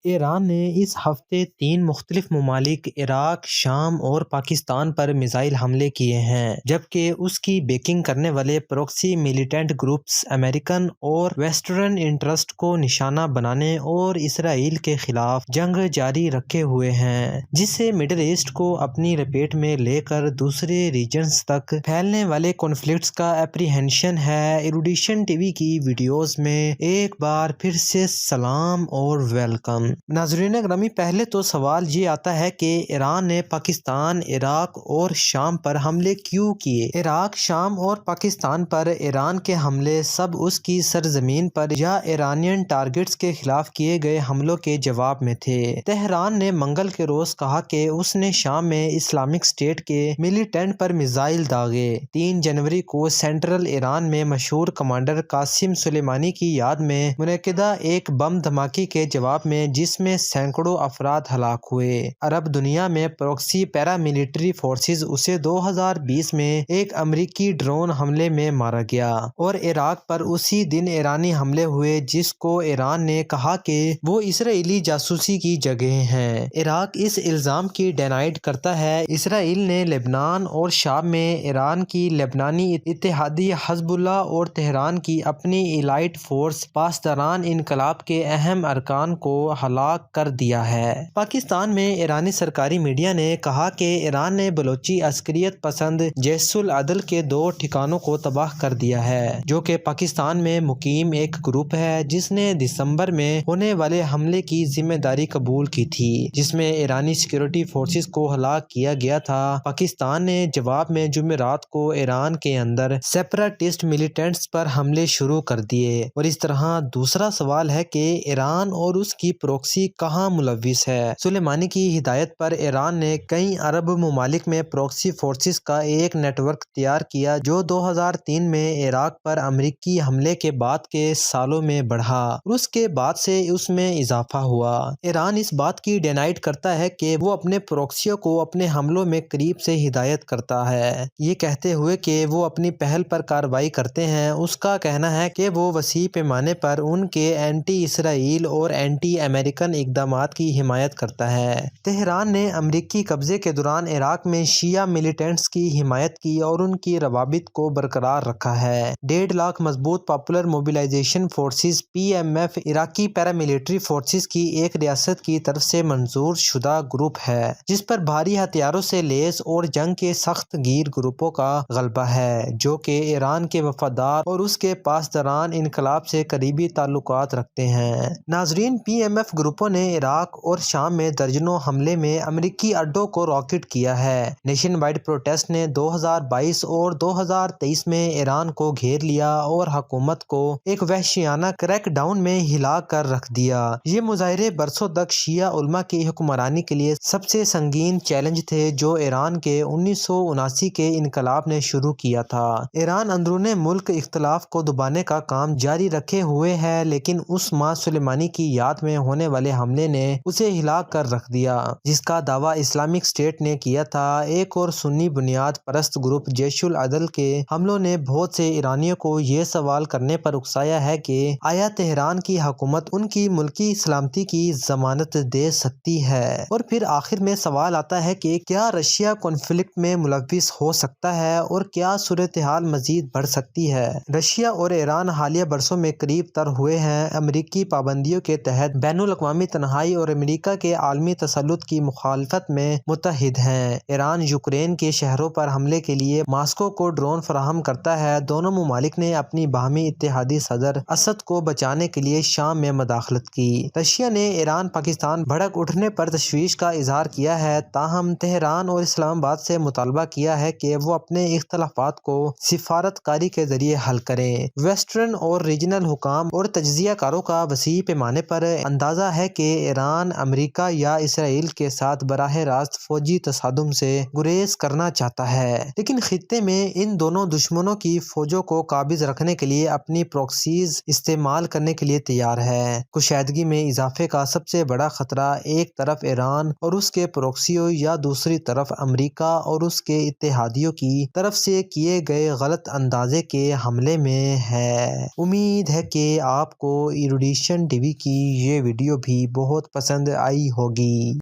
ایران نے اس ہفتے 3 مختلف ممالک عراق، شام اور پاکستان پر میزائل حملے کیے ہیں، جبکہ اس کی بیکنگ کرنے والے پروکسی ملیٹنٹ گروپس امریکن اور ویسٹرن انٹرسٹ کو نشانہ بنانے اور اسرائیل کے خلاف جنگ جاری رکھے ہوئے ہیں، جس سے مڈل ایسٹ کو اپنی لپیٹ میں لے کر دوسرے ریجنز تک پھیلنے والے کانفلکٹس کا اپریہینشن ہے۔ ایروڈیشن ٹی وی کی ویڈیوز میں ایک بار پھر سے سلام اور ویلکم۔ ناظرین گرامی، پہلے تو سوال یہ آتا ہے کہ ایران نے پاکستان، عراق اور شام پر حملے کیوں کیے؟ عراق، شام اور پاکستان پر ایران کے حملے سب اس کی سرزمین پر یا ایرانین ٹارگٹس کے خلاف کیے گئے حملوں کے جواب میں تھے۔ تہران نے منگل کے روز کہا کہ اس نے شام میں اسلامک اسٹیٹ کے ملیٹنٹ پر میزائل داغے۔ 3 جنوری کو سینٹرل ایران میں مشہور کمانڈر قاسم سلیمانی کی یاد میں منعقدہ ایک بم دھماکے کے جواب میں، جس میں سینکڑوں افراد ہلاک ہوئے، عرب دنیا میں پروکسی پیراملٹری فورسز اسے 2020 میں ایک امریکی ڈرون حملے میں مارا گیا، اور عراق پر اسی دن ایرانی حملے ہوئے جس کو ایران نے کہا کہ وہ اسرائیلی جاسوسی کی جگہیں ہیں۔ عراق اس الزام کی ڈینائڈ کرتا ہے۔ اسرائیل نے لبنان اور شام میں ایران کی لبنانی اتحادی حزب اللہ اور تہران کی اپنی ایلائٹ فورس پاسداران انقلاب کے اہم ارکان کو ہلاک کر دیا ہے۔ پاکستان میں ایرانی سرکاری میڈیا نے کہا کہ ایران نے بلوچی عسکریت پسند جیش العدل کے 2 ٹھکانوں کو تباہ کر دیا ہے، جو کہ پاکستان میں مقیم ایک گروپ ہے جس نے دسمبر میں ہونے والے حملے کی ذمہ داری قبول کی تھی، جس میں ایرانی سیکورٹی فورسز کو ہلاک کیا گیا تھا۔ پاکستان نے جواب میں جمعرات کو ایران کے اندر سیپریٹسٹ ملیٹنٹس پر حملے شروع کر دیے، اور اس طرح دوسرا سوال ہے کہ ایران اور اس کی پروکسی کہاں ملوث ہے؟ سلیمانی کی ہدایت پر ایران نے کئی عرب ممالک میں پروکسی فورسز کا ایک نیٹ ورک تیار کیا جو 2003 میں عراق پر امریکی حملے کے بعد کے سالوں میں بڑھا، اور اس کے بعد سے اس میں اضافہ ہوا۔ ایران اس بات کی ڈینائڈ کرتا ہے کہ وہ اپنے پروکسیوں کو اپنے حملوں میں قریب سے ہدایت کرتا ہے، یہ کہتے ہوئے کہ وہ اپنی پہل پر کارروائی کرتے ہیں۔ اس کا کہنا ہے کہ وہ وسیع پیمانے پر ان کے اینٹی اسرائیل اور اینٹی امریکن اقدامات کی حمایت کرتا ہے۔ تہران نے امریکی قبضے کے دوران عراق میں شیعہ ملیٹنٹس کی حمایت کی اور ان کی روابط کو برقرار رکھا ہے۔ 1.5 لاکھ مضبوط پاپولر موبلائزیشن فورسز (PMF) عراقی پیراملٹری فورسز کی ایک ریاست کی طرف سے منظور شدہ گروپ ہے، جس پر بھاری ہتھیاروں سے لیس اور جنگ کے سخت گیر گروپوں کا غلبہ ہے، جو کہ ایران کے وفادار اور اس کے پاسداران انقلاب سے قریبی تعلقات رکھتے ہیں۔ ناظرین، PMF گروپوں نے عراق اور شام میں درجنوں حملے میں امریکی اڈوں کو راکٹ کیا ہے۔ نیشن وائڈ پروٹیسٹ نے 2022 اور 2023 میں ایران کو گھیر لیا اور حکومت کو ایک وحشیانہ کریک ڈاؤن میں ہلا کر رکھ دیا۔ یہ مظاہرے برسوں تک شیعہ علماء کی حکمرانی کے لیے سب سے سنگین چیلنج تھے جو ایران کے 1979 کے انقلاب نے شروع کیا تھا۔ ایران اندرون ملک اختلاف کو دبانے کا کام جاری رکھے ہوئے ہے، لیکن اس ماہ سلیمانی کی یاد میں ہونے والے حملے نے اسے ہلا کر رکھ دیا، جس کا دعویٰ اسلامک اسٹیٹ نے کیا تھا۔ ایک اور سنی بنیاد پرست گروپ جیش العدل کے حملوں نے بہت سے ایرانیوں کو یہ سوال کرنے پر اکسایا ہے کہ آیا تہران کی حکومت ان کی ملکی سلامتی کی ضمانت دے سکتی ہے؟ اور پھر آخر میں سوال آتا ہے کہ کیا رشیا کانفلکٹ میں ملوث ہو سکتا ہے اور کیا صورتحال مزید بڑھ سکتی ہے؟ رشیا اور ایران حالیہ برسوں میں قریب تر ہوئے ہیں، امریکی پابندیوں کے تحت بین الاقوامی تنہائی اور امریکہ کے عالمی تسلط کی مخالفت میں متحد ہیں۔ ایران یوکرین کے شہروں پر حملے کے لیے ماسکو کو ڈرون فراہم کرتا ہے۔ دونوں ممالک نے اپنی باہمی اتحادی صدر اسد کو بچانے کے لیے شام میں مداخلت کی۔ رشیا نے ایران پاکستان بھڑک اٹھنے پر تشویش کا اظہار کیا ہے، تاہم تہران اور اسلام آباد سے مطالبہ کیا ہے کہ وہ اپنے اختلافات کو سفارت کاری کے ذریعے حل کریں۔ ویسٹرن اور ریجنل حکام اور تجزیہ کاروں کا وسیع پیمانے پر اندازہ ہے کہ ایران امریکہ یا اسرائیل کے ساتھ براہ راست فوجی تصادم سے گریز کرنا چاہتا ہے، لیکن خطے میں ان دونوں دشمنوں کی فوجوں کو قابض رکھنے کے لیے اپنی پروکسیز استعمال کرنے کے لیے تیار ہے۔ کشیدگی میں اضافے کا سب سے بڑا خطرہ ایک طرف ایران اور اس کے پروکسیوں یا دوسری طرف امریکہ اور اس کے اتحادیوں کی طرف سے کیے گئے غلط اندازے کے حملے میں ہے۔ امید ہے کہ آپ کو ایروڈیشن ٹی وی کی یہ ویڈیو ویڈیو بھی بہت پسند آئی ہوگی۔